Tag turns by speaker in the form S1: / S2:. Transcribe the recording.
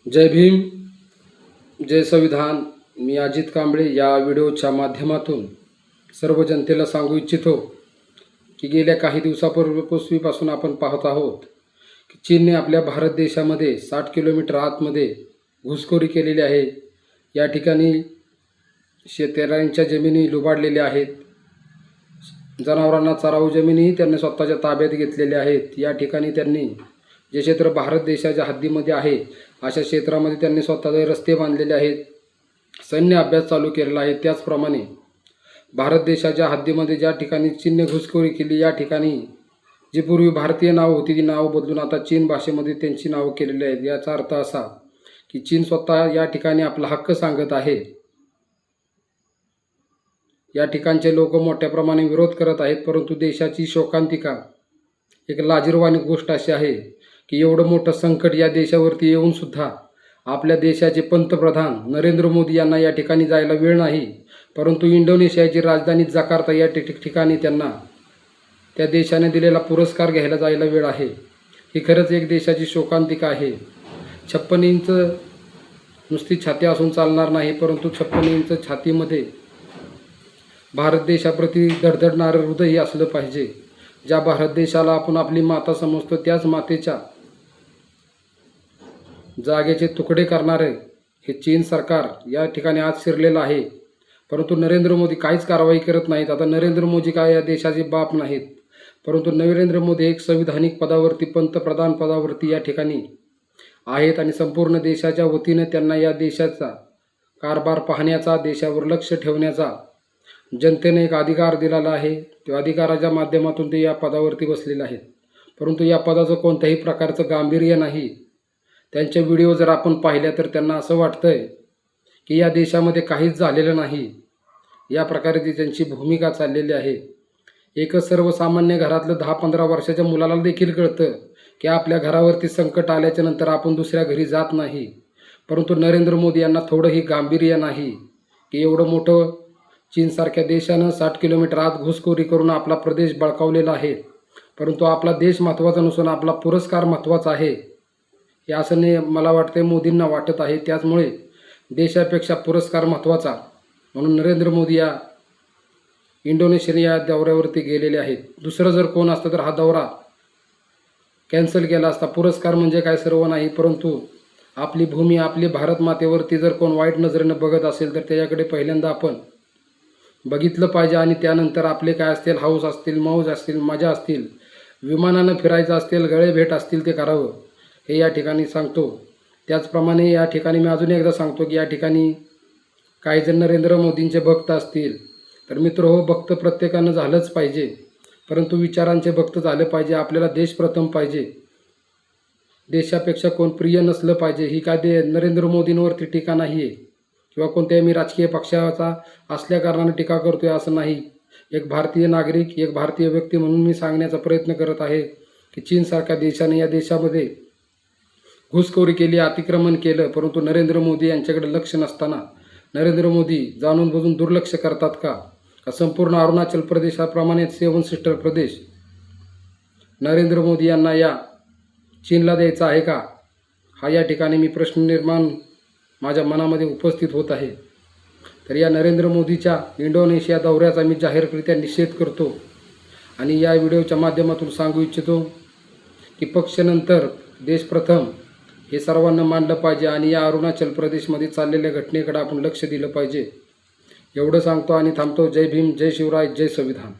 S1: जय भीम, जय संविधान. मी अजित कांबळे या व्हिडिओच्या माध्यमातून सर्व जनतेला सांगू इच्छितो की गेल्या काही दिवसापूर्वीपासून आपण पाहत आहोत की चीनने आपल्या भारत देशामध्ये 60 किलोमीटर आतमध्ये घुसखोरी केलेली आहे. या ठिकाणी शेतकऱ्यांच्या जमिनी लुबाडलेल्या आहेत. जनावरांना चराऊ जमिनीही त्यांनी स्वतःच्या ताब्यात घेतलेल्या आहेत. या ठिकाणी त्यांनी जे क्षेत्र भारत देशाच्या हद्दीमध्ये आहे अशा क्षेत्रामध्ये त्यांनी स्वतःचे रस्ते बांधलेले आहेत. सैन्य अभ्यास चालू केलेला आहे. त्याचप्रमाणे भारत देशाच्या हद्दीमध्ये ज्या ठिकाणी चीनने घुसखोरी केली या ठिकाणी जी पूर्वी भारतीय नाव होती ती नाव बदलून आता चीन भाषेमध्ये त्यांची नावं केलेली आहेत. याचा अर्थ असा की चीन स्वतः या ठिकाणी आपला हक्क सांगत आहे. या ठिकाणचे लोक मोठ्या प्रमाणे विरोध करत आहेत. परंतु देशाची शोकांतिका एक लाजिरवाणी गोष्ट अशी आहे की एवढं मोठं संकट या देशावरती येऊन सुद्धा आपल्या देशाचे पंतप्रधान नरेंद्र मोदी यांना या ठिकाणी जायला वेळ नाही. परंतु इंडोनेशियाची राजधानी जकार्ता या ठिकाणी त्यांना त्या देशाने दिलेला पुरस्कार घ्यायला जायला वेळ आहे. ही खरंच एक देशाची शोकांतिका आहे. 56 इंच नुसती छाती असून चालणार नाही, परंतु 56 इंच छातीमध्ये भारत देशाप्रती धडधडणारं हृदय असलं पाहिजे. ज्या भारत देशाला आपण आपली माता समजतो त्याच मातेच्या जागेचे तुकडे करणारे हे चीन सरकार या ठिकाणी आज शिरलेलं आहे. परंतु नरेंद्र मोदी काहीच कारवाई करत नाहीत. आता नरेंद्र मोदी काय या देशाचे बाप नाहीत, परंतु नरेंद्र मोदी एक संविधानिक पदावरती पंतप्रधान पदावरती या ठिकाणी आहेत आणि संपूर्ण देशाच्या वतीने त्यांना या देशाचा कारभार पाहण्याचा, देशावर लक्ष ठेवण्याचा जनतेने एक अधिकार दिलेला आहे. त्या अधिकाराच्या माध्यमातून ते या पदावरती बसलेले आहेत. परंतु या पदाचं कोणत्याही प्रकारचं गांभीर्य नाही. त्यांचे व्हिडिओ जर आपण पाहिल्या तर त्यांना असं वाटतंय की या देशामध्ये काहीच झालेलं नाही. या प्रकारे ती त्यांची भूमिका चाललेली आहे. एक सर्वसामान्य घरातलं 10-15 वर्षाच्या मुलाला देखील कळतं की आपल्या घरावरती संकट आल्याच्या नंतर आपण दुसऱ्या घरी जात नाही. परंतु नरेंद्र मोदी यांना थोडंही गांभीर्य नाही की एवढं मोठं चीनसारख्या देशानं 60 किलोमीटर आत घुसखोरी करून आपला प्रदेश बळकावलेला आहे. परंतु आपला देश महत्त्वाचा नसून आपला पुरस्कार महत्त्वाचा आहे हे असं मला वाटते मोदींना वाटत आहे. त्याचमुळे देशापेक्षा पुरस्कार महत्त्वाचा म्हणून नरेंद्र मोदी या इंडोनेशिया दौऱ्यावरती गेलेले आहेत. दुसरं जर कोण असतं तर हा दौरा कॅन्सल केला असता. पुरस्कार म्हणजे काय सर्व नाही, परंतु आपली भूमी आपली भारत मातेवरती जर कोण वाईट नजरेनं बघत असेल तर त्याच्याकडे पहिल्यांदा आपण बघितलं पाहिजे आणि त्यानंतर आपले काय असतील हाऊस असतील, मौज असतील, मजा असतील, विमानानं फिरायचं असतील, गळे भेट असतील ते करावं हे या ठिकाणी सांगतो. त्याचप्रमाणे या ठिकाणी मी अजून एकदा सांगतो की या ठिकाणी काही जण नरेंद्र मोदींचे भक्त असतील तर मित्र हो, भक्त प्रत्येकानं झालंच पाहिजे, परंतु विचारांचे भक्त झालं पाहिजे. आपल्याला देश प्रथम पाहिजे. देशापेक्षा कोण प्रिय नसलं पाहिजे. ही काय नरेंद्र मोदींवरती टीका नाही आहे किंवा कोणत्याही मी राजकीय पक्षाचा असल्या कारणाने टीका करतोय असं नाही. एक भारतीय नागरिक, एक भारतीय व्यक्ती म्हणून मी सांगण्याचा प्रयत्न करत आहे की चीनसारख्या देशाने या देशामध्ये घुसखोरी केली, अतिक्रमण केलं, परंतु नरेंद्र मोदी यांच्याकडे लक्ष नसताना नरेंद्र मोदी जाणून बुजून दुर्लक्ष करतात का? संपूर्ण अरुणाचल प्रदेशाप्रमाणे 7 सिस्टर प्रदेश नरेंद्र मोदी यांना या चीनला द्यायचा आहे का? हा या ठिकाणी मी प्रश्न निर्माण माझ्या मनामध्ये उपस्थित होत आहे. तर या नरेंद्र मोदीच्या इंडोनेशिया दौऱ्याचा मी जाहीररित्या निषेध करतो आणि या व्हिडिओच्या माध्यमातून सांगू इच्छितो की पक्षानंतर देश प्रथम हे सर्वांना मानलं पाहिजे आणि या अरुणाचल प्रदेशमध्ये चाललेल्या घटनेकडे आपण लक्ष दिलं पाहिजे. एवढं सांगतो आणि थांबतो. जय भीम, जय शिवराय, जय संविधान.